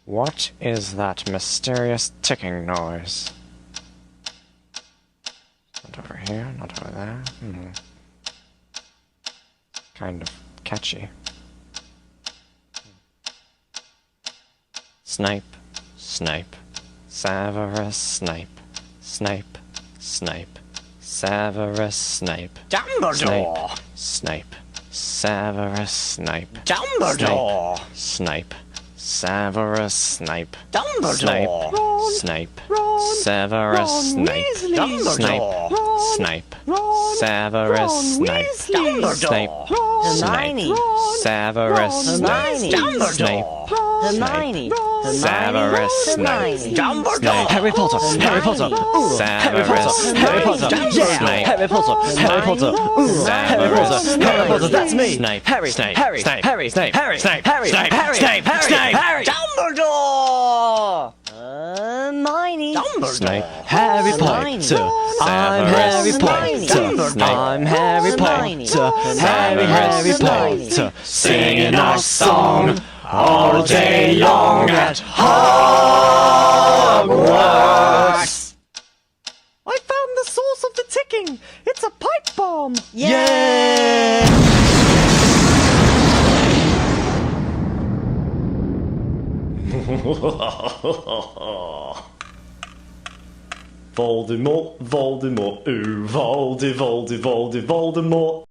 What is that mysterious ticking noise? Not over here, not over there. Kind of catchy. Snape, Snape, Severus Snape, Snape, Snape, Severus Snape. Dumbledore! Snape, Severus Snape. Dumbledore! Snape, Severus Snape. Dumbledore! Snape, Ron, Severus Ron Snape. Weasley. Dumbledore! Ron, Snape, Ron, Severus Ron Snape. Weasley. Snape, Dumbledore! Hermione. Snape, Severus Ron Snape. Weasley. Snape, Dumbledore! Hermione. Severus Snape. Dumbledore! Harry Potter, Harry Potter, Severus Harry Potter, Snape. Snape, Harry Potter, Harry Potter, Harry Potter, Harry Potter, that's me. Snape, Harry, Snape, Harry, Snape, Harry, Snape, Harry, Snape, Harry, Snape, Harry, Snape, Harry, Snape, Harry, Dumbledore! Hermione. Snape, Harry Hermione. Potter. I'm Harry Hermione. Potter. I'm Harry Hermione. Potter. Harry Potter. singing our song all day long at Hogwarts. I found the source of the ticking. It's a pipe bomb. Yay! Voldemort, Voldemort, ooh, Voldemort.